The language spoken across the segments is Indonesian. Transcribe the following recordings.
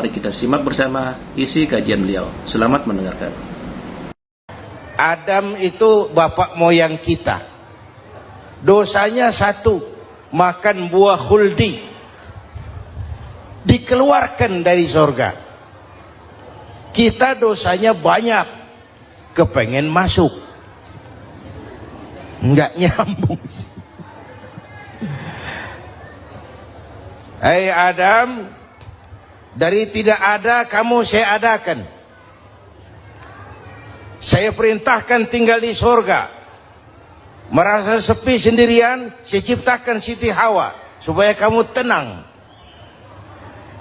Mari kita simak bersama isi kajian beliau. Selamat mendengarkan. Adam itu bapak moyang kita. Dosanya satu, makan buah khuldi. Dikeluarkan dari surga. Kita dosanya banyak, kepengen masuk. Enggak nyambung. Hai Adam, dari tidak ada kamu saya adakan. Saya perintahkan tinggal di surga. Merasa sepi sendirian, saya ciptakan Siti Hawa supaya kamu tenang.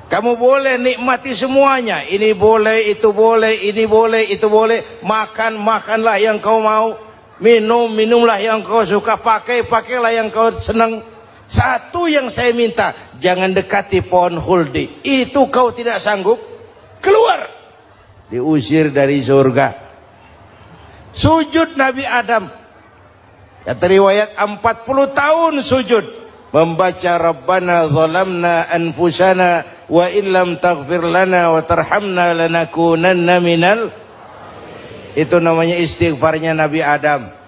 Kamu boleh nikmati semuanya. Ini boleh, itu boleh, ini boleh, itu boleh. Makan, makanlah yang kau mau. Minum, minumlah yang kau suka. Pakai, pakailah yang kau senang. Satu yang saya minta, jangan dekati pohon khuldi. Itu kau tidak sanggup, keluar. Diusir dari surga. Sujud Nabi Adam. Kata riwayat 40 tahun sujud. Membaca Rabbana zalamna anfusana wa illam taghfir lana wa tarhamna lanakunanna minal. Itu namanya istighfarnya Nabi Adam.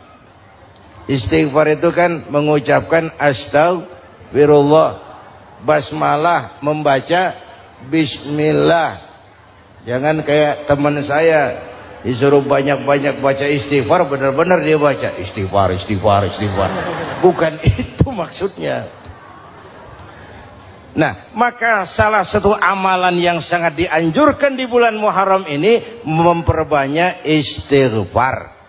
Istighfar itu kan mengucapkan astagfirullah, basmalah, membaca bismillah. Jangan kayak teman saya disuruh banyak-banyak baca istighfar, benar-benar dia baca istighfar, istighfar, istighfar. Bukan itu maksudnya. Nah, maka salah satu amalan yang sangat dianjurkan di bulan Muharram ini memperbanyak istighfar.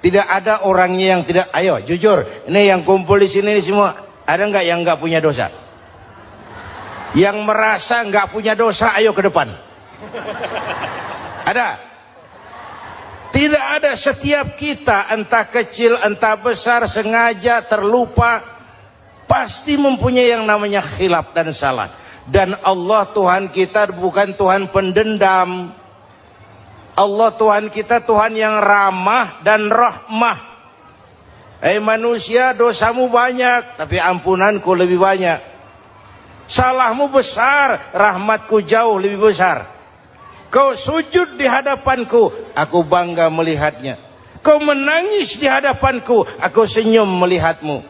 Tidak ada orangnya yang tidak. Ayo jujur, ini yang kumpul di sini semua, ada nggak yang nggak punya dosa? Yang merasa nggak punya dosa, ayo ke depan. Ada? Tidak ada. Setiap kita, entah kecil entah besar, sengaja terlupa, pasti mempunyai yang namanya khilaf dan salah. Dan Allah Tuhan kita bukan Tuhan pendendam. Allah Tuhan kita Tuhan yang ramah dan rahmah. Manusia, dosamu banyak, tapi ampunanku lebih banyak. Salahmu besar, rahmatku jauh lebih besar. Kau sujud di hadapanku, aku bangga melihatnya. Kau menangis di hadapanku, aku senyum melihatmu.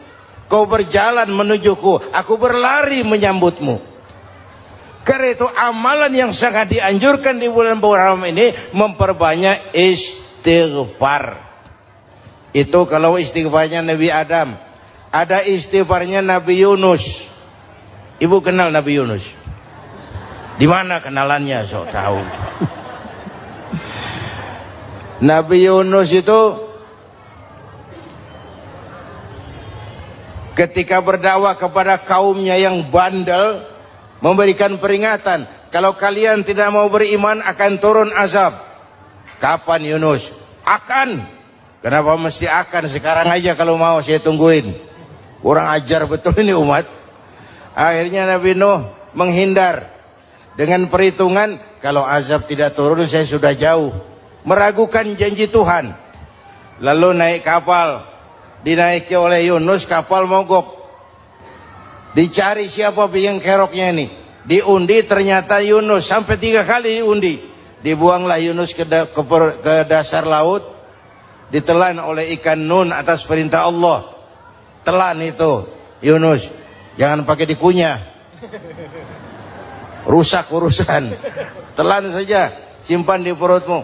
Kau berjalan menujuku, aku berlari menyambutmu. Karena itu amalan yang sangat dianjurkan di bulan Muharram ini memperbanyak istighfar. Itu kalau istighfarnya Nabi Adam. Ada istighfarnya Nabi Yunus. Ibu kenal Nabi Yunus? Di mana kenalannya? Sok tahu. Nabi Yunus itu ketika berdakwah kepada kaumnya yang bandel, memberikan peringatan, kalau kalian tidak mau beriman akan turun azab. Kapan Yunus? Akan. Kenapa mesti akan? Sekarang aja kalau mau, saya tungguin. Kurang ajar betul ini umat. Akhirnya Nabi Nuh menghindar dengan perhitungan, kalau azab tidak turun saya sudah jauh. Meragukan janji Tuhan. Lalu naik kapal, dinaiki oleh Yunus, kapal mogok. Dicari siapa biang keroknya ini. Diundi, ternyata Yunus. Sampai 3 kali diundi. Dibuanglah Yunus ke dasar laut. Ditelan oleh ikan nun atas perintah Allah. Telan itu Yunus. Jangan pakai dikunyah, rusak urusan. Telan saja, simpan di perutmu.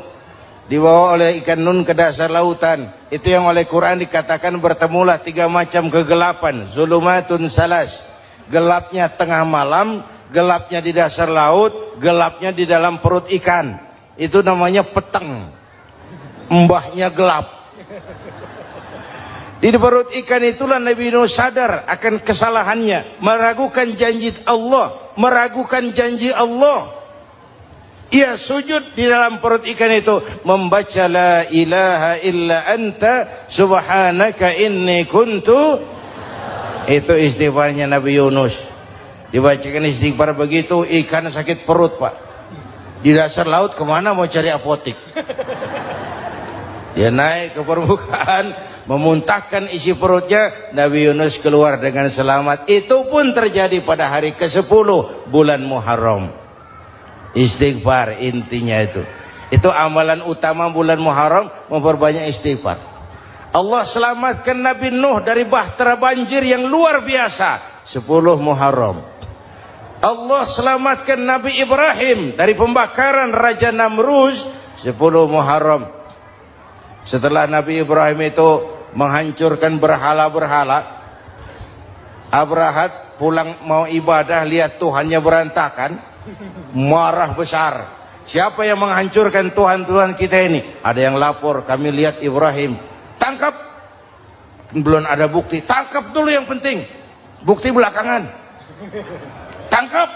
Dibawa oleh ikan nun ke dasar lautan. Itu yang oleh Quran dikatakan bertemulah 3 macam kegelapan. Zulumatun salas. Gelapnya tengah malam, gelapnya di dasar laut, gelapnya di dalam perut ikan. Itu namanya peteng. Mbahnya gelap. Di perut ikan itulah Nabi Nuh sadar akan kesalahannya, meragukan janji Allah, meragukan janji Allah. Ia sujud di dalam perut ikan itu, membaca la ilaha illa anta subhanaka inni kuntu. Itu istighfarnya Nabi Yunus. Dibacakan istighfar begitu, ikan sakit perut, Pak. Di dasar laut kemana mau cari apotik? Dia naik ke permukaan, memuntahkan isi perutnya. Nabi Yunus keluar dengan selamat. Itu pun terjadi pada hari ke-10 bulan Muharram. Istighfar intinya itu. Itu amalan utama bulan Muharram, memperbanyak istighfar. Allah selamatkan Nabi Nuh dari bahtera banjir yang luar biasa, 10 Muharram. Allah selamatkan Nabi Ibrahim dari pembakaran Raja Namruz, 10 Muharram. Setelah Nabi Ibrahim itu menghancurkan berhala-berhala, Abrahat pulang mau ibadah, lihat Tuhannya berantakan, marah besar. Siapa yang menghancurkan Tuhan-Tuhan kita ini? Ada yang lapor, kami lihat Ibrahim. Tangkap. Belum ada bukti, tangkap dulu yang penting. Bukti belakangan. Tangkap.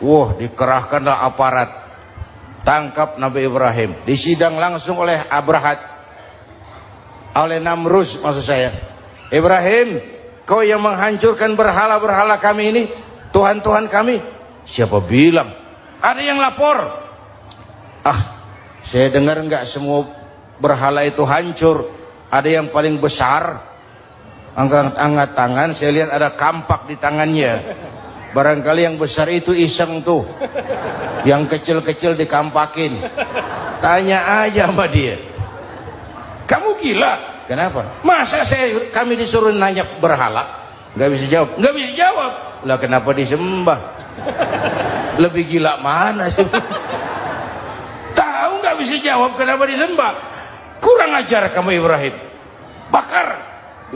Wah, dikerahkanlah aparat. Tangkap Nabi Ibrahim. Disidang langsung oleh Abrahat. Oleh Namruz maksud saya. Ibrahim, kau yang menghancurkan berhala-berhala kami ini, Tuhan-Tuhan kami. Siapa bilang? Ada yang lapor. Saya dengar enggak semua berhala itu hancur. Ada yang paling besar, angkat tangan, saya lihat ada kampak di tangannya. Barangkali yang besar itu iseng tuh, yang kecil-kecil dikampakin. Tanya aja sama dia. Kamu gila? Kenapa? Masa kami disuruh nanya berhala? Nggak bisa jawab. Nggak bisa jawab. Lah kenapa disembah? Lebih gila mana sih? Tahu nggak bisa jawab kenapa disembah? Kurang ajar kamu Ibrahim. Bakar.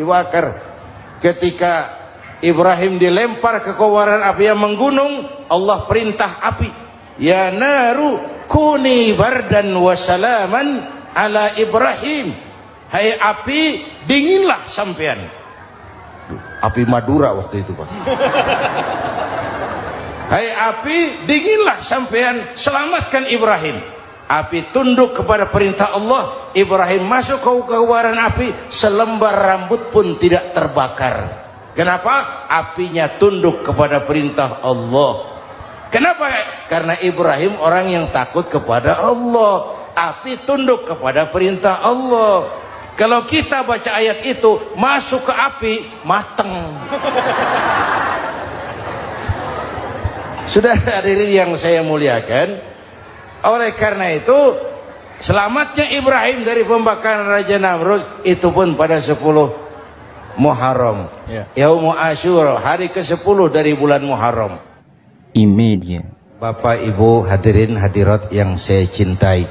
Dibakar. Ketika Ibrahim dilempar ke kobaran api yang menggunung, Allah perintah api, ya naru kuni bardan wa salaman ala Ibrahim. Hai api, dinginlah sampean. Api Madura waktu itu, Pak. Hai api, dinginlah sampean, selamatkan Ibrahim. Api tunduk kepada perintah Allah. Ibrahim masuk ke kobaran api, selembar rambut pun tidak terbakar. Kenapa? Apinya tunduk kepada perintah Allah. Kenapa? Karena Ibrahim orang yang takut kepada Allah. Api tunduk kepada perintah Allah. Kalau kita baca ayat itu, masuk ke api, mateng. Sudah hadirin yang saya muliakan, oleh karena itu selamatnya Ibrahim dari pembakaran Raja Namrud itu pun pada 10 Muharram, Yaumul Asyura, hari ke-10 dari bulan Muharram. Imedia. Bapak Ibu hadirin hadirat yang saya cintai,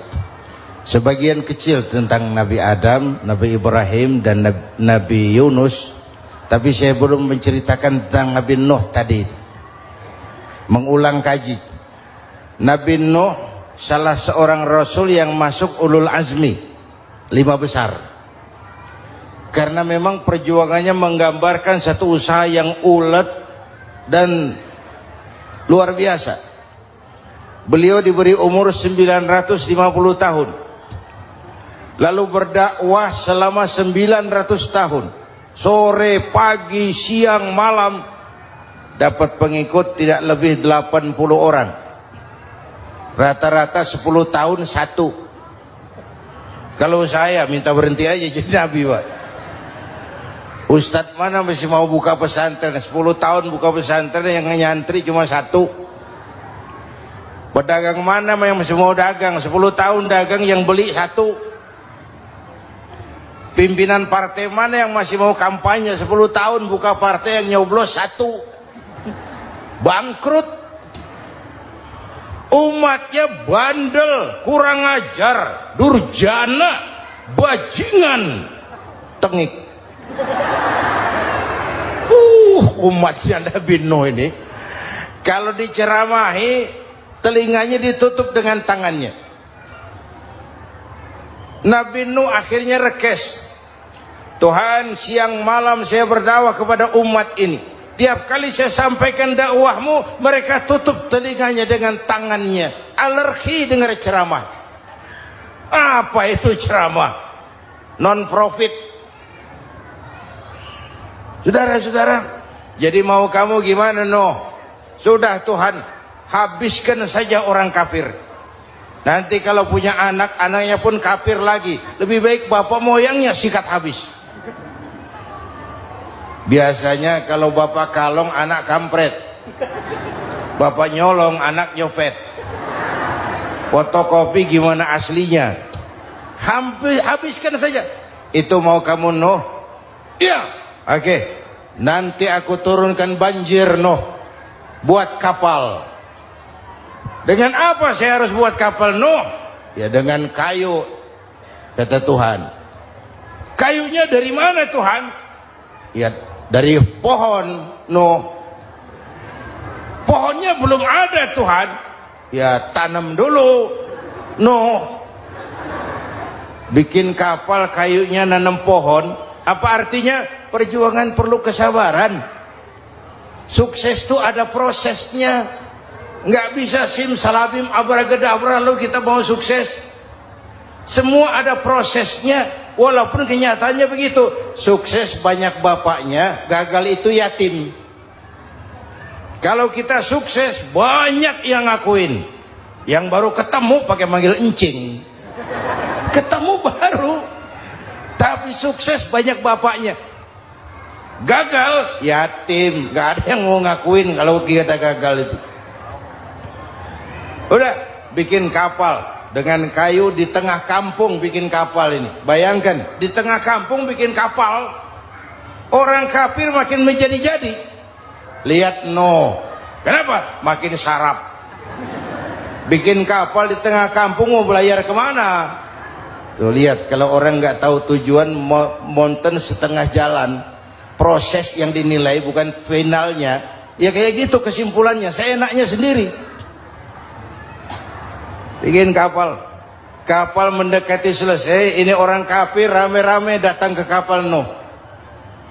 sebagian kecil tentang Nabi Adam, Nabi Ibrahim dan Nabi Yunus, tapi saya belum menceritakan tentang Nabi Nuh tadi. Mengulang kaji. Nabi Nuh salah seorang rasul yang masuk ulul azmi, 5 besar. Karena memang perjuangannya menggambarkan satu usaha yang ulet dan luar biasa. Beliau diberi umur 950 tahun. Lalu berdakwah selama 900 tahun. Sore, pagi, siang, malam. Dapat pengikut tidak lebih 80 orang. Rata-rata 10 tahun satu. Kalau saya minta berhenti aja jadi nabi, Pak. Ustadz mana masih mau buka pesantren? 10 tahun buka pesantren, yang nyantri cuma 1. Pedagang mana yang masih mau dagang? 10 tahun dagang, yang beli 1. Pimpinan partai mana yang masih mau kampanye? 10 tahun buka partai, yang nyoblos 1. Bangkrut. Umatnya bandel, kurang ajar, durjana, bajingan, tengik. Umatnya Nabi Nuh ini kalau diceramahi, telinganya ditutup dengan tangannya. Nabi Nuh akhirnya rekes. Tuhan, siang malam saya berdakwah kepada umat ini. Tiap kali saya sampaikan dakwahmu, mereka tutup telinganya dengan tangannya. Alergi dengar ceramah. Apa itu ceramah? Non-profit. Saudara-saudara, jadi mau kamu gimana, Nuh? Sudah Tuhan, habiskan saja orang kafir. Nanti kalau punya anak, anaknya pun kafir lagi. Lebih baik bapak moyangnya sikat habis. Biasanya kalau bapak kalong, anak kampret. Bapak nyolong, anak nyopet. Fotokopi gimana aslinya? Habiskan saja. Itu mau kamu Nuh? Iya. Oke. Nanti aku turunkan banjir Nuh. Buat kapal. Dengan apa saya harus buat kapal Nuh? Ya dengan kayu, kata Tuhan. Kayunya dari mana Tuhan? Ya dari pohon Nuh. Pohonnya belum ada Tuhan. Ya tanam dulu Nuh. Bikin kapal, kayunya nanam pohon. Apa artinya? Perjuangan perlu kesabaran. Sukses itu ada prosesnya. Nggak bisa simsalabim abracadabra lalu kita mau sukses. Semua ada prosesnya. Walaupun kenyataannya begitu. Sukses banyak bapaknya, gagal itu yatim. Kalau kita sukses banyak yang ngakuin. Yang baru ketemu pakai manggil encing. Ketemu baru. Tapi sukses banyak bapaknya. Gagal yatim. Gak ada yang mau ngakuin kalau kita gagal itu. Udah bikin kapal dengan kayu di tengah kampung, bikin kapal ini. Bayangkan di tengah kampung bikin kapal. Orang kafir makin menjadi-jadi. Lihat Nuh. Kenapa? Makin sarap. Bikin kapal di tengah kampung mau belayar kemana? Tuh lihat, kalau orang nggak tahu tujuan, mountain setengah jalan. Proses yang dinilai bukan finalnya. Ya kayak gitu kesimpulannya. Saya enaknya sendiri. Bikin kapal. Kapal mendekati selesai. Ini orang kafir rame-rame datang ke kapal Nuh.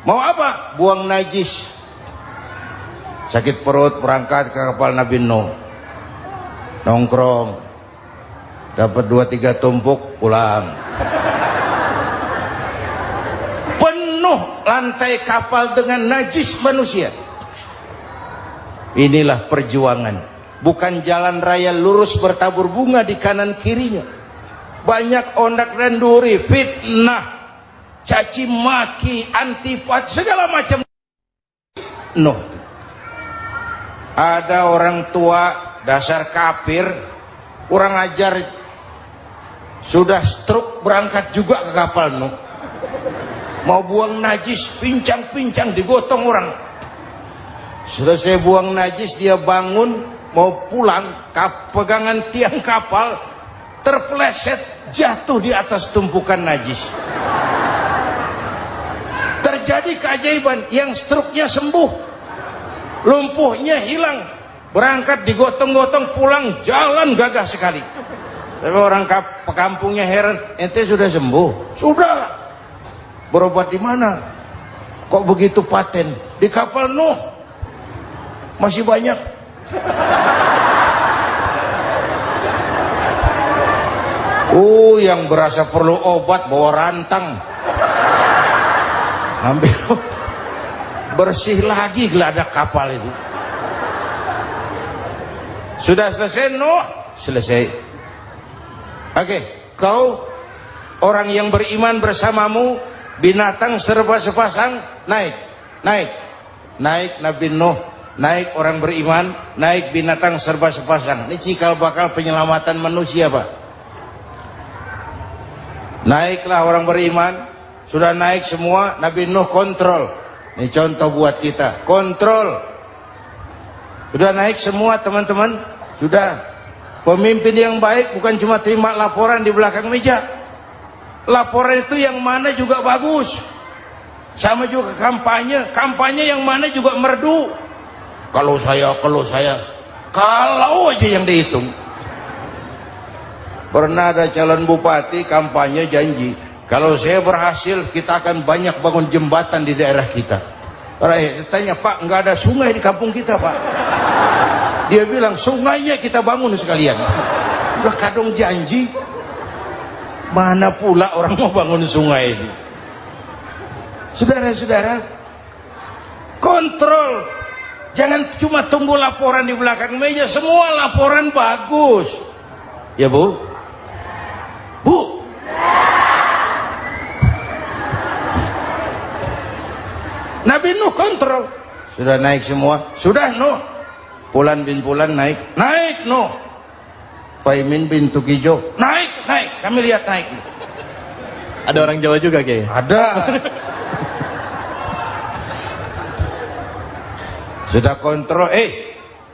Mau apa? Buang najis. Sakit perut berangkat ke kapal Nabi Nuh. Nongkrong. Dapat 2-3 tumpuk pulang. Penuh lantai kapal dengan najis manusia. Inilah perjuangan. Bukan jalan raya lurus bertabur bunga di kanan kirinya. Banyak ondak dan duri, fitnah, caci maki, antipat, segala macam. Nuh. Ada orang tua dasar kafir, kurang ajar, sudah stroke berangkat juga ke kapal Nuh. Mau buang najis, pincang-pincang digotong orang. Selesai buang najis dia bangun. Mau pulang, pegangan tiang kapal terpeleset jatuh di atas tumpukan najis. Terjadi keajaiban, yang struknya sembuh, lumpuhnya hilang, berangkat digotong-gotong pulang, jalan gagah sekali. Tapi orang kampungnya heran, ente sudah sembuh? Sudah. Berobat di mana? Kok begitu paten? Di kapal Nuh. Masih banyak. Yang berasa perlu obat bawa rantang, ambil bersih lagi geladak kapal itu. Sudah selesai Nuh? Selesai. Oke, kau orang yang beriman bersamamu, binatang serba sepasang, naik Nabi Nuh, naik orang beriman, naik binatang serba sepasang. Ini cikal bakal penyelamatan manusia, Pak. Naiklah orang beriman, sudah naik semua, Nabi Nuh kontrol. Ini contoh buat kita, kontrol. Sudah naik semua teman-teman, sudah. Pemimpin yang baik bukan cuma terima laporan di belakang meja. Laporan itu yang mana juga bagus. Sama juga kampanye, kampanye yang mana juga merdu. Kalau aja yang dihitung. Pernah ada calon bupati kampanye janji, kalau saya berhasil kita akan banyak bangun jembatan di daerah kita. Rakyat tanya, Pak, nggak ada sungai di kampung kita, Pak. Dia bilang, sungainya kita bangun sekalian. Udah kadung janji, mana pula orang mau bangun sungai ini. Saudara-saudara, kontrol. Jangan cuma tunggu laporan di belakang meja, semua laporan bagus. Ya Bu? Bu? Nabi Nuh kontrol. Sudah naik semua? Sudah Nuh. Pulan bin Pulan naik Nuh. Paimin bintu Kijo. Naik, kami lihat naik. Ada orang Jawa juga Kiai. Ada. Sudah kontrol,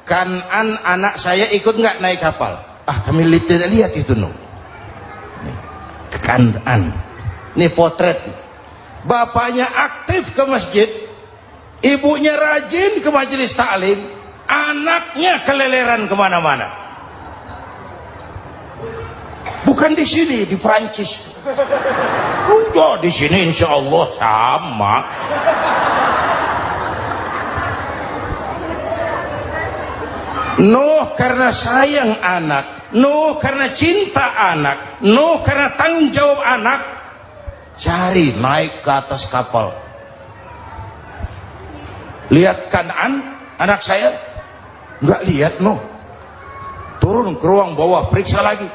Kanan anak saya ikut nggak naik kapal? Kami tidak lihat itu Kanan. Ini potret. Bapaknya aktif ke masjid, ibunya rajin ke majelis taklim, anaknya keleleran kemana-mana. Bukan di sini, di Prancis. Di sini insya Allah sama. Nuh karena sayang anak, Nuh karena cinta anak, Nuh karena tanggung jawab anak, cari naik ke atas kapal. Lihat Kanan, anak saya, nggak lihat Nuh. Turun ke ruang bawah, periksa lagi.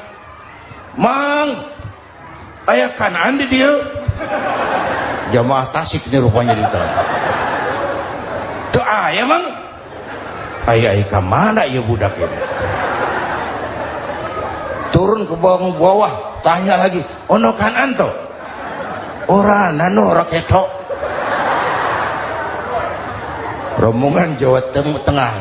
Mang, ayah Kanan di dia. Jamaah Tasik ini rupanya di dalam. Tuh ayah mang. Ayah mana ya budak ini? Turun ke bawah, tanya lagi. Ono Kanan to? Ora nano raketo. Rombongan Jawa Tengah.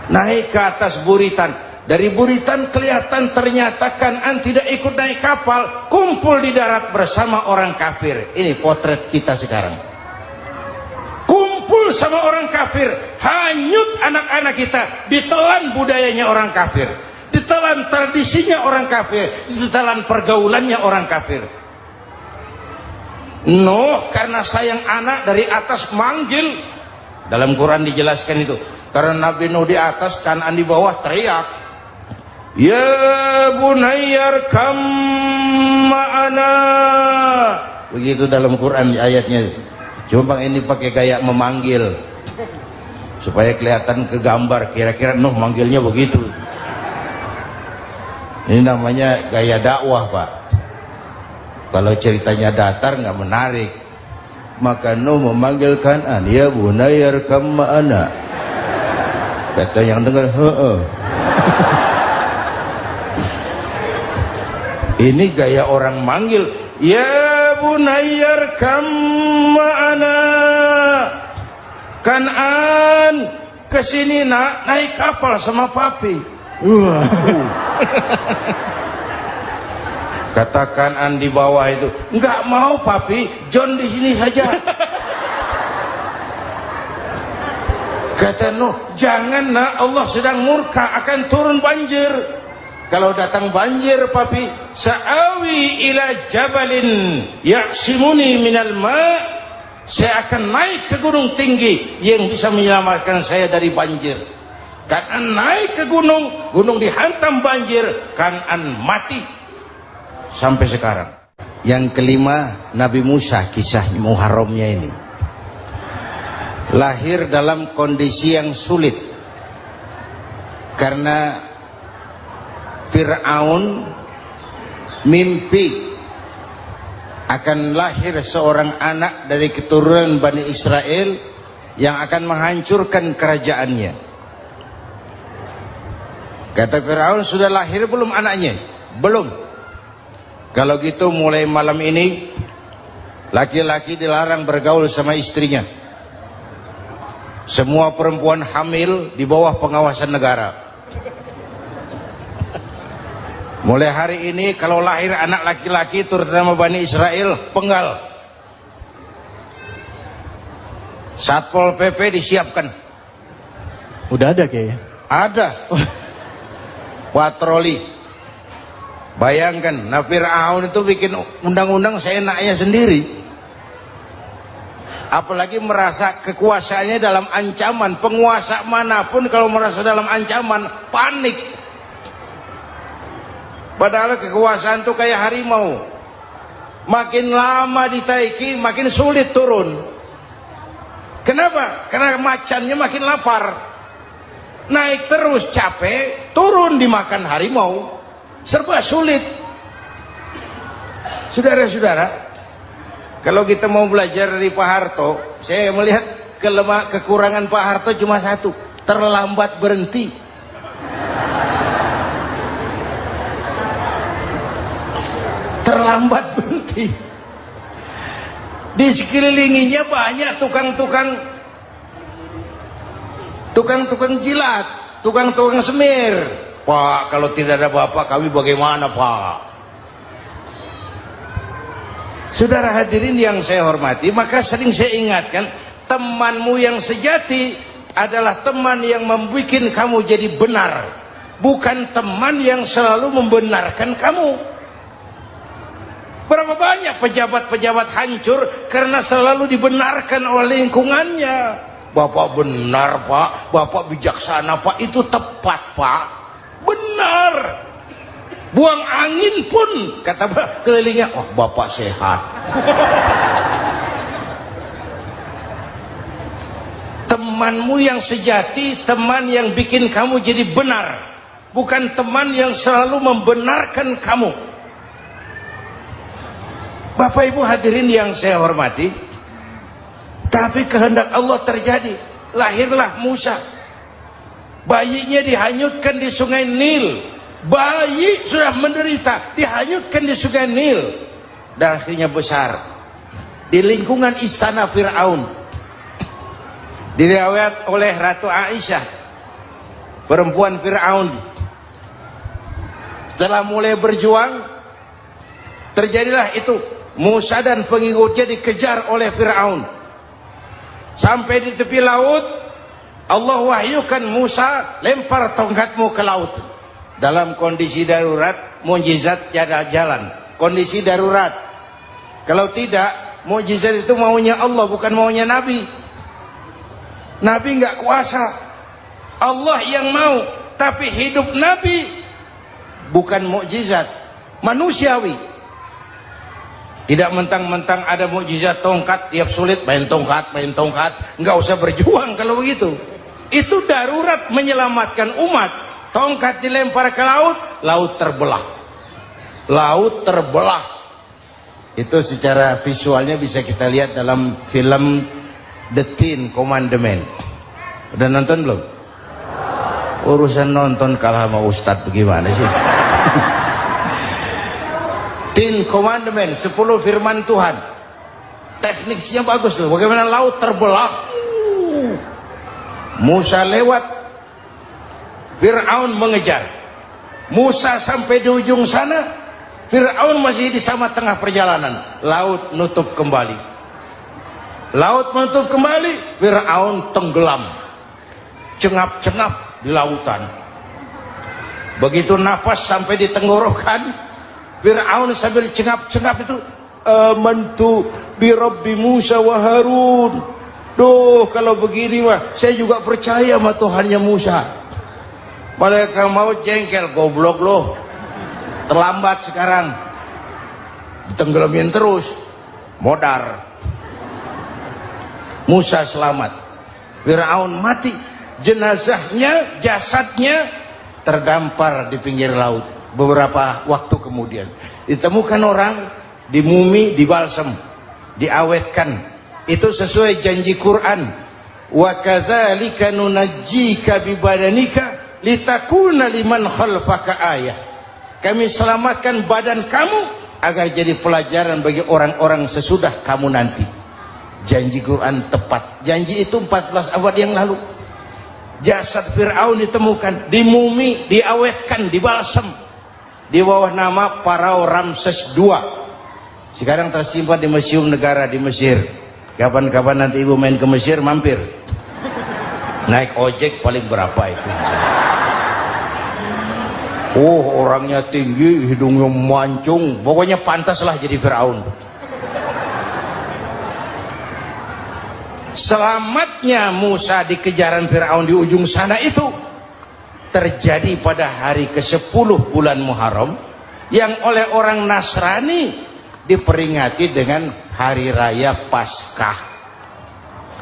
Naik ke atas buritan. Dari buritan kelihatan ternyata Kanan tidak ikut naik kapal, kumpul di darat bersama orang kafir. Ini potret kita sekarang. Kumpul sama orang kafir, hanyut anak-anak kita, ditelan budayanya orang kafir, ditelan tradisinya orang kafir, ditelan pergaulannya orang kafir. Nuh karena sayang anak dari atas manggil. Dalam Quran dijelaskan itu. Karena Nabi Nuh di atas, Kanan di bawah, teriak, ya bunayyar kam ma'ana. Begitu dalam Quran ayatnya. Cuma ini pakai gaya memanggil supaya kelihatan kegambar, kira-kira Nuh manggilnya begitu. Ini namanya gaya dakwah, Pak. Kalau ceritanya datar nggak menarik. Maka Nuh memanggil Kanan, ya bunayyar kam ma'ana. Kata yang dengar, Ini gaya orang manggil. Ya bunayyar kam ma'ana. Kanan, kesini nak, naik kapal sama papi. Kata Kanan di bawah itu, enggak mau papi, John di sini saja. Kata Nuh, jangan nak, Allah sedang murka, akan turun banjir. Kalau datang banjir papi, sa'awi ila jabalin ya'simuni minal ma', saya akan naik ke gunung tinggi yang bisa menyelamatkan saya dari banjir. Kanan naik ke gunung, gunung dihantam banjir, Kanan mati sampai sekarang. Yang kelima, Nabi Musa, kisah Muharramnya ini. Lahir dalam kondisi yang sulit karena Fir'aun mimpi akan lahir seorang anak dari keturunan Bani Israel yang akan menghancurkan kerajaannya. Kata Fir'aun, sudah lahir belum anaknya? Belum. Kalau gitu mulai malam ini laki-laki dilarang bergaul sama istrinya. Semua perempuan hamil di bawah pengawasan negara. Mulai hari ini kalau lahir anak laki-laki terutama Bani Israel, penggal. Satpol PP disiapkan. Udah ada kayaknya. Ada. Patroli. Bayangkan, Fir'aun itu bikin undang-undang seenaknya sendiri. Apalagi merasa kekuasaannya dalam ancaman. Penguasa manapun kalau merasa dalam ancaman, panik. Padahal kekuasaan itu kayak harimau. Makin lama ditaiki, makin sulit turun. Kenapa? Karena macannya makin lapar. Naik terus capek, turun dimakan harimau. Serba sulit. Saudara-saudara, kalau kita mau belajar dari Pak Harto, saya melihat kekurangan Pak Harto cuma satu, terlambat berhenti. terlambat berhenti. Di sekelilinginya banyak tukang-tukang jilat, tukang-tukang semir. Pak, kalau tidak ada bapak kami bagaimana, Pak? Saudara hadirin yang saya hormati, maka sering saya ingatkan, temanmu yang sejati adalah teman yang membuat kamu jadi benar, bukan teman yang selalu membenarkan kamu. Berapa banyak pejabat-pejabat hancur karena selalu dibenarkan oleh lingkungannya. Bapak benar, Pak. Bapak bijaksana, Pak. Itu tepat, Pak. Benar. Buang angin pun kata kelilingnya, oh Bapak sehat. Temanmu yang sejati, teman yang bikin kamu jadi benar, bukan teman yang selalu membenarkan kamu. Bapak Ibu hadirin yang saya hormati, tapi kehendak Allah terjadi. Lahirlah Musa. Bayinya dihanyutkan di sungai Nil. Bayi sudah menderita, dihanyutkan di sungai Nil. Dan akhirnya besar di lingkungan istana Fir'aun. Diriwayat oleh Ratu Aisyah, perempuan Fir'aun. Setelah mulai berjuang, terjadilah itu. Musa dan pengikutnya dikejar oleh Fir'aun. Sampai di tepi laut, Allah wahyukan Musa, lempar tongkatmu ke laut. Dalam kondisi darurat, mukjizat tiada jalan. Kondisi darurat. Kalau tidak, mukjizat itu maunya Allah, bukan maunya Nabi. Nabi nggak kuasa. Allah yang mau. Tapi hidup Nabi bukan mukjizat, manusiawi. Tidak mentang-mentang ada mukjizat tongkat, tiap sulit main tongkat. Nggak usah berjuang kalau begitu. Itu darurat menyelamatkan umat. Tongkat dilempar ke laut, laut terbelah. Laut terbelah. Itu secara visualnya bisa kita lihat dalam film The Ten Commandments. Udah nonton belum? Urusan nonton kalah sama Ustadz bagaimana sih? Ten Commandments, 10 firman Tuhan. Tekniknya bagus loh. Bagaimana laut terbelah. Musa lewat, Fir'aun mengejar. Musa sampai di ujung sana, Fir'aun masih di sama tengah perjalanan. Laut nutup kembali. Laut menutup kembali, Fir'aun tenggelam. Cengap-cengap di lautan. Begitu nafas sampai di tenggorokan, Fir'aun sambil cengap-cengap itu, amantu bi Rabbi Musa wa Harun. Duh, kalau begini mah saya juga percaya sama Tuhannya Musa. Malaikat maut jengkel, goblok loh. Terlambat sekarang. Ditenggelamin terus. Modar. Musa selamat. Fir'aun mati. Jenazahnya, jasadnya terdampar di pinggir laut. Beberapa waktu kemudian ditemukan orang, dimumi, dibalsem, diawetkan. Itu sesuai janji Quran. Wa kadzalika nunajjika bi badanika litakuna liman khalfaka ayah. Kami selamatkan badan kamu agar jadi pelajaran bagi orang-orang sesudah kamu nanti. Janji Quran tepat. Janji itu 14 abad yang lalu. Jasad Fir'aun ditemukan, dimumi, diawetkan, dibalsem di bawah nama Farao Ramses II. Sekarang tersimpan di Museum Negara di Mesir. Kapan-kapan nanti ibu main ke Mesir, mampir. Naik ojek paling berapa itu? Oh, orangnya tinggi, hidungnya mancung, pokoknya pantaslah jadi Fir'aun. Selamatnya Musa di kejaran Fir'aun di ujung sana itu terjadi pada hari ke-10 bulan Muharram, yang oleh orang Nasrani diperingati dengan hari raya Paskah.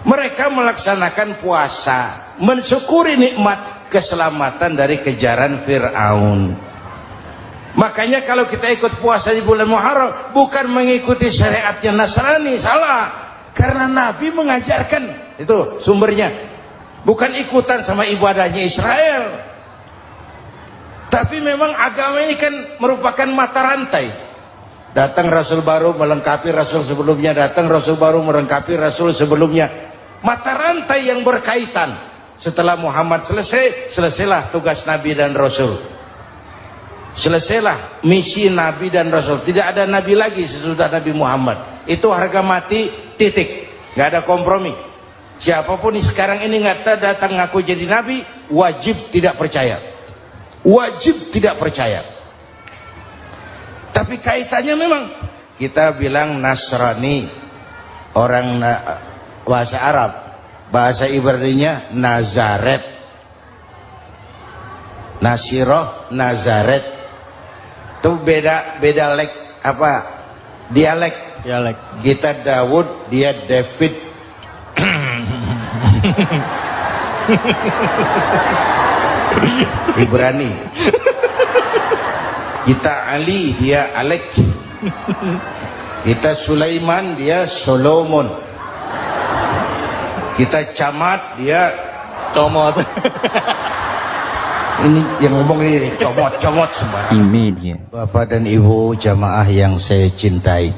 Mereka melaksanakan puasa, mensyukuri nikmat keselamatan dari kejaran Fir'aun. Makanya kalau kita ikut puasa di bulan Muharram, bukan mengikuti syariatnya Nasrani, salah. Karena Nabi mengajarkan, itu sumbernya. Bukan ikutan sama ibadahnya Israel. Tapi memang agama ini kan merupakan mata rantai. Datang Rasul baru melengkapi Rasul sebelumnya, datang Rasul baru melengkapi Rasul sebelumnya. Mata rantai yang berkaitan. Setelah Muhammad selesai, selesailah tugas Nabi dan Rasul. Selesailah misi Nabi dan Rasul. Tidak ada Nabi lagi sesudah Nabi Muhammad. Itu harga mati, titik. Gak ada kompromi. Siapapun sekarang ini nggak datang ngaku jadi Nabi, wajib tidak percaya. Wajib tidak percaya. Tapi kaitannya memang kita bilang Nasrani, orang bahasa Arab, bahasa Ibraninya Nazaret, Nasiroh, Nazaret, itu beda dialek. Kita Daud, dia David. Ibrani. Kita Ali, dia Alek. Kita Sulaiman, dia Solomon. Kita Camat, dia Comot. ini yang ngomong ini comot sembarang. Bapak dan Ibu jamaah yang saya cintai,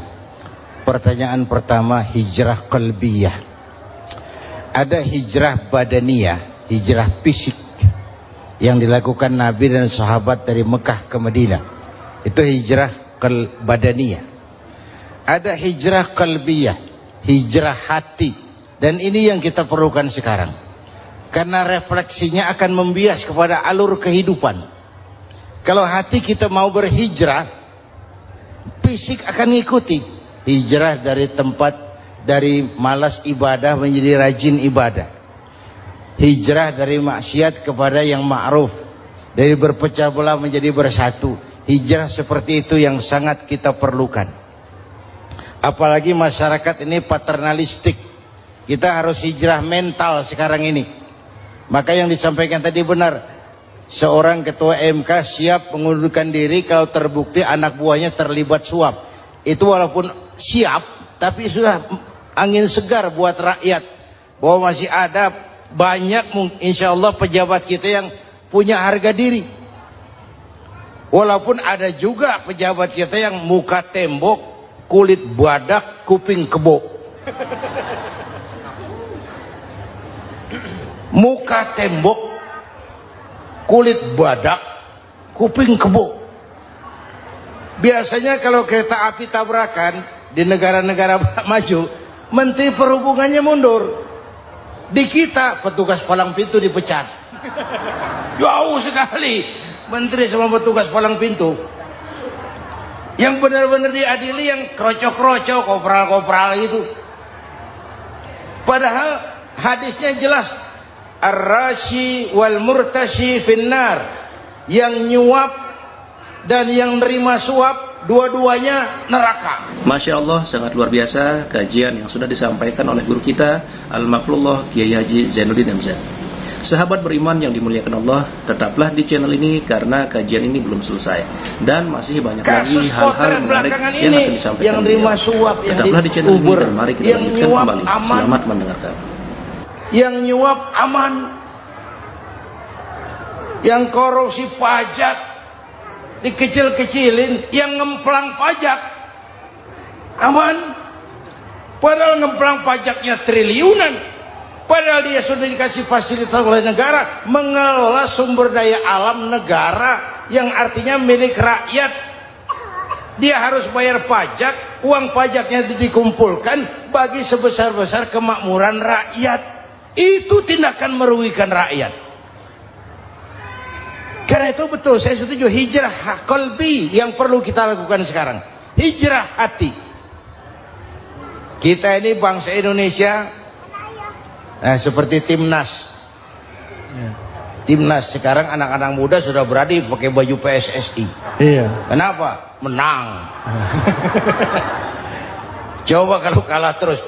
pertanyaan pertama, hijrah qalbiyah. Ada hijrah badaniyah, hijrah fisik yang dilakukan Nabi dan sahabat dari Mekah ke Madinah. Itu hijrah badaniyah. Ada hijrah qalbiyah, hijrah hati. Dan ini yang kita perlukan sekarang. Karena refleksinya akan membias kepada alur kehidupan. Kalau hati kita mau berhijrah, fisik akan mengikuti. Hijrah dari tempat, dari malas ibadah menjadi rajin ibadah. Hijrah dari maksiat kepada yang ma'ruf, dari berpecah belah menjadi bersatu. Hijrah seperti itu yang sangat kita perlukan. Apalagi masyarakat ini paternalistik. Kita harus hijrah mental sekarang ini. Maka yang disampaikan tadi benar. Seorang ketua MK siap mengundurkan diri kalau terbukti anak buahnya terlibat suap. Itu walaupun siap, tapi sudah angin segar buat rakyat. Bahwa masih ada banyak insya Allah pejabat kita yang punya harga diri. Walaupun ada juga pejabat kita yang muka tembok, kulit badak, kuping kebo. Muka tembok, kulit badak, kuping kebo. Biasanya kalau kereta api tabrakan di negara-negara maju, Menteri Perhubungannya mundur. Di kita petugas palang pintu dipecat. Jauh sekali menteri sama petugas palang pintu. Yang benar-benar diadili yang krocok-krocok, kopral-kopral gitu. Padahal hadisnya jelas, ar-rashi wal murtashi finnar. Yang nyuap dan yang nerima suap, dua-duanya neraka. Masya Allah, sangat luar biasa kajian yang sudah disampaikan oleh guru kita Al-Maflullah Kiai Haji Zainuddin MZ. Sahabat beriman yang dimuliakan Allah, tetaplah di channel ini karena kajian ini belum selesai dan masih banyak lagi hal-hal menarik yang akan disampaikan. Yang terima suap, tetaplah di channel ini dan mari kita lanjutkan kembali. Selamat mendengarkan. Yang nyuap aman, yang korupsi pajak dikecil-kecilin, yang ngemplang pajak aman. Padahal ngemplang pajaknya triliunan. Padahal dia sudah dikasih fasilitas oleh negara mengelola sumber daya alam negara yang artinya milik rakyat. Dia harus bayar pajak, uang pajaknya dikumpulkan bagi sebesar-besar kemakmuran rakyat. Itu tindakan merugikan rakyat. Karena itu betul, saya setuju, hijrah qalbi yang perlu kita lakukan sekarang. Hijrah hati. Kita ini bangsa Indonesia, seperti timnas. Timnas sekarang anak-anak muda sudah berani pakai baju PSSI. Iya. Kenapa? Menang. Coba kalau kalah terus,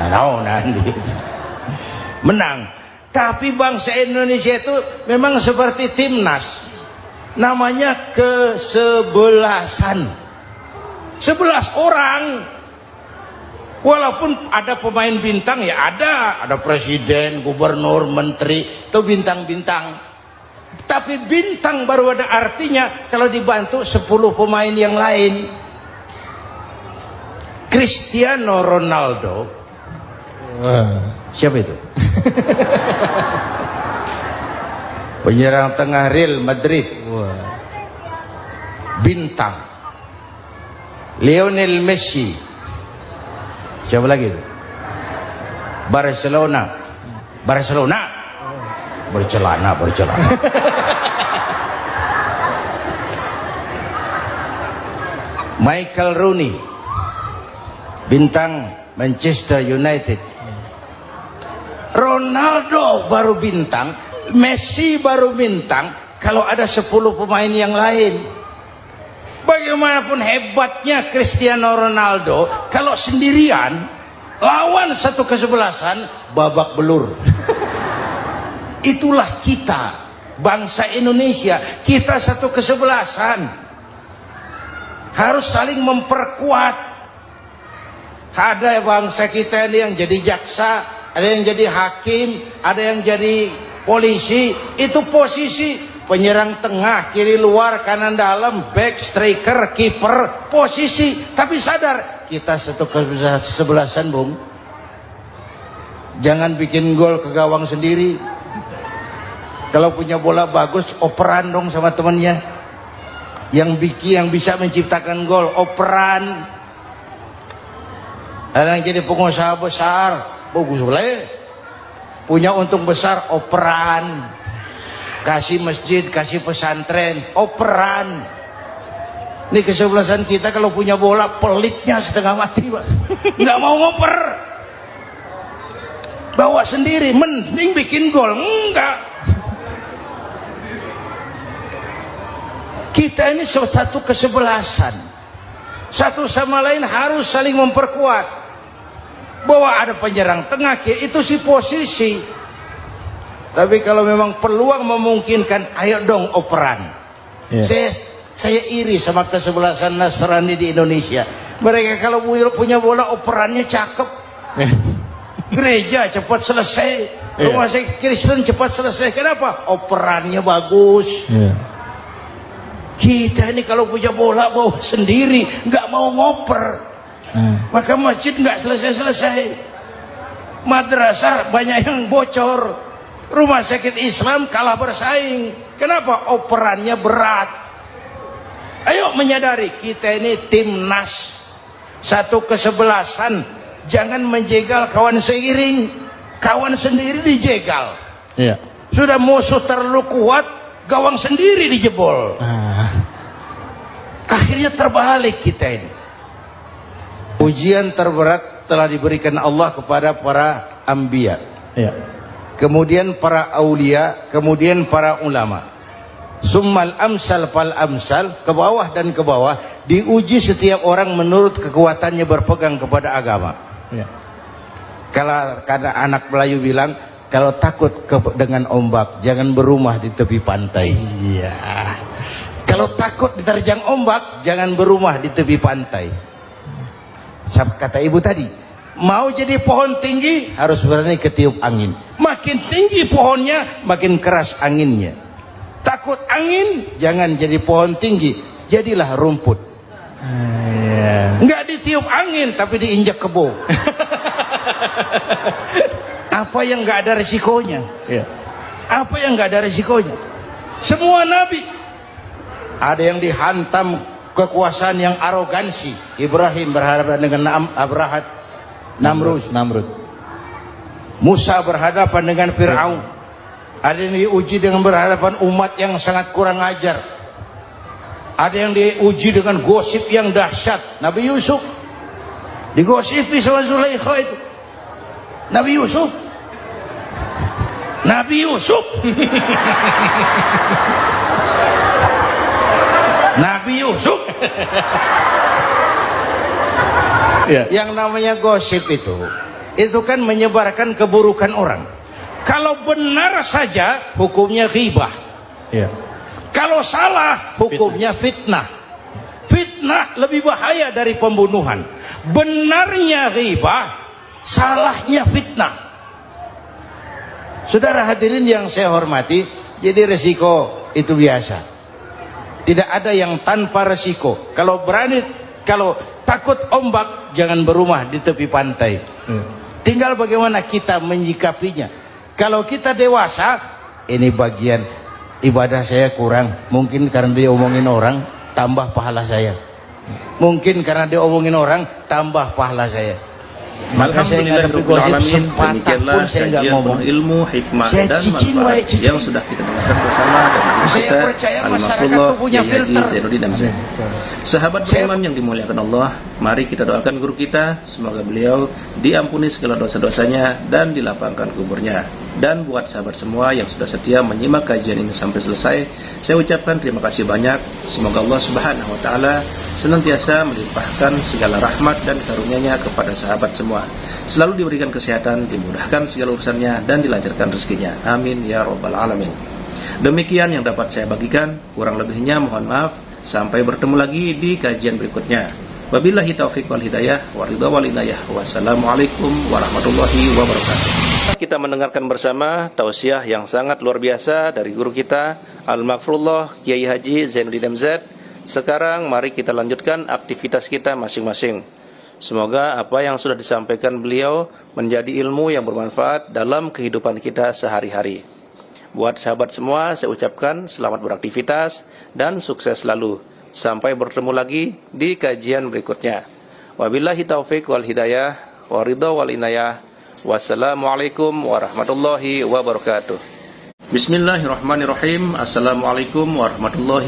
nanti menang. Tapi bangsa Indonesia itu memang seperti timnas. Namanya kesebelasan. 11 orang. Walaupun ada pemain bintang ya ada presiden, gubernur, menteri, itu bintang-bintang. Tapi bintang baru ada artinya kalau dibantu 10 pemain yang lain. Cristiano Ronaldo. Siapa itu? Penyerang tengah Real Madrid. Bintang. Lionel Messi. Siapa lagi itu? Barcelona. Bercelana. Michael Rooney, bintang Manchester United. Ronaldo baru bintang, Messi baru bintang kalau ada 10 pemain yang lain. Bagaimanapun hebatnya Cristiano Ronaldo, kalau sendirian lawan satu kesebelasan, babak belur. Itulah kita, bangsa Indonesia. Kita satu kesebelasan, harus saling memperkuat. Ada bangsa kita ini yang jadi jaksa, ada yang jadi hakim, ada yang jadi polisi. Itu posisi penyerang tengah, kiri luar, kanan dalam, back, striker, kiper, posisi. Tapi sadar kita satu kesebelasan, Bung. Jangan bikin gol ke gawang sendiri. Kalau punya bola bagus, operan dong sama temannya. Yang bisa menciptakan gol, operan. Ada yang jadi pengusaha besar, bagus boleh. Punya untung besar, operan. Kasih masjid, kasih pesantren, operan. Ini kesebelasan kita kalau punya bola, pelitnya setengah mati, Pak. Nggak mau ngoper. Bawa sendiri, mending bikin gol. Enggak. Kita ini satu kesebelasan, satu sama lain harus saling memperkuat. Bahwa ada penyerang tengah kiri, itu si posisi. Tapi kalau memang peluang memungkinkan, ayo dong operan. Saya iri sama kesebelasan Nasrani di Indonesia. Mereka kalau punya bola, operannya cakep. Gereja cepat selesai, rumah sakit Kristen cepat selesai. Kenapa? Operannya bagus. Kita ini kalau punya bola bawa sendiri, nggak mau ngoper, maka masjid nggak selesai-selesai, madrasah banyak yang bocor, rumah sakit Islam kalah bersaing. Kenapa? Operannya berat. Ayo menyadari kita ini timnas, satu kesebelasan. Jangan menjegal kawan seiring, kawan sendiri dijegal. Sudah musuh terlalu kuat, gawang sendiri dijebol. Akhirnya terbalik kita ini. Ujian terberat telah diberikan Allah kepada para anbiya, kemudian para aulia, kemudian para ulama. Summal amsal fal amsal, ke bawah dan ke bawah, diuji setiap orang menurut kekuatannya berpegang kepada agama. Karena anak Melayu bilang, kalau takut dengan ombak, jangan berumah di tepi pantai. Kalau takut diterjang ombak, jangan berumah di tepi pantai. Kata ibu tadi, mau jadi pohon tinggi, harus berani ketiup angin. Makin tinggi pohonnya, makin keras anginnya. Takut angin, jangan jadi pohon tinggi, jadilah rumput. Nggak ditiup angin, tapi diinjak kebo. Apa yang nggak ada resikonya? Apa yang nggak ada resikonya? Semua nabi ada yang dihantam kekuasaan yang arogansi. Ibrahim berhadapan dengan Namrud. Musa berhadapan dengan Fir'aun. Ada yang diuji dengan berhadapan umat yang sangat kurang ajar. Ada yang diuji dengan gosip yang dahsyat. Nabi Yusuf digosipi sama Zulaikha itu. Nabi Yusuf Yang namanya gosip itu kan menyebarkan keburukan orang. Kalau benar saja hukumnya ghibah. Kalau salah hukumnya fitnah. Fitnah lebih bahaya dari pembunuhan. Benarnya ghibah, salahnya fitnah. Saudara hadirin yang saya hormati, Jadi resiko itu biasa. Tidak ada yang tanpa resiko. Kalau takut ombak, jangan berumah di tepi pantai. Tinggal bagaimana kita menyikapinya. Kalau kita dewasa, ini bagian ibadah saya kurang. Mungkin karena dia omongin orang, tambah pahala saya. Mungkin karena dia omongin orang, tambah pahala saya. Maka saya ngadepi gosip sepatah pun saya nggak ngomong. Ilmu, hikmah, saya dan cicing, manfaat yang sudah kita dengarkan bersama dari guru Saya kita percaya masyarakat Al-Mafrullah itu punya Kiai Haji filter. Zainuddin Amzad. Sahabat beriman yang dimuliakan Allah, mari kita doakan guru kita, semoga beliau diampuni segala dosa-dosanya dan dilapangkan kuburnya. Dan buat sahabat semua yang sudah setia menyimak kajian ini sampai selesai, saya ucapkan terima kasih banyak. Semoga Allah Subhanahu wa taala senantiasa melimpahkan segala rahmat dan karunia-Nya kepada sahabat semua. Selalu diberikan kesehatan, dimudahkan segala urusannya, dan dilancarkan rezekinya. Amin ya rabbal alamin. Demikian yang dapat saya bagikan, kurang lebihnya mohon maaf. Sampai bertemu lagi di kajian berikutnya. Wabillahi taufiq wal hidayah, wa ridha wal inayah. Wassalamualaikum warahmatullahi wabarakatuh. Kita mendengarkan bersama tausiah yang sangat luar biasa dari guru kita Al-Mafrullah Kiai Haji Zainuddin Amzad. Sekarang mari kita lanjutkan aktivitas kita masing-masing. Semoga apa yang sudah disampaikan beliau menjadi ilmu yang bermanfaat dalam kehidupan kita sehari-hari. Buat sahabat semua, saya ucapkan selamat beraktivitas dan sukses selalu. Sampai bertemu lagi di kajian berikutnya. Wabillahi taufiq wal hidayah, wa ridha wal inayah. Wassalamualaikum warahmatullahi wabarakatuh. Bismillahirrahmanirrahim. Assalamualaikum warahmatullahi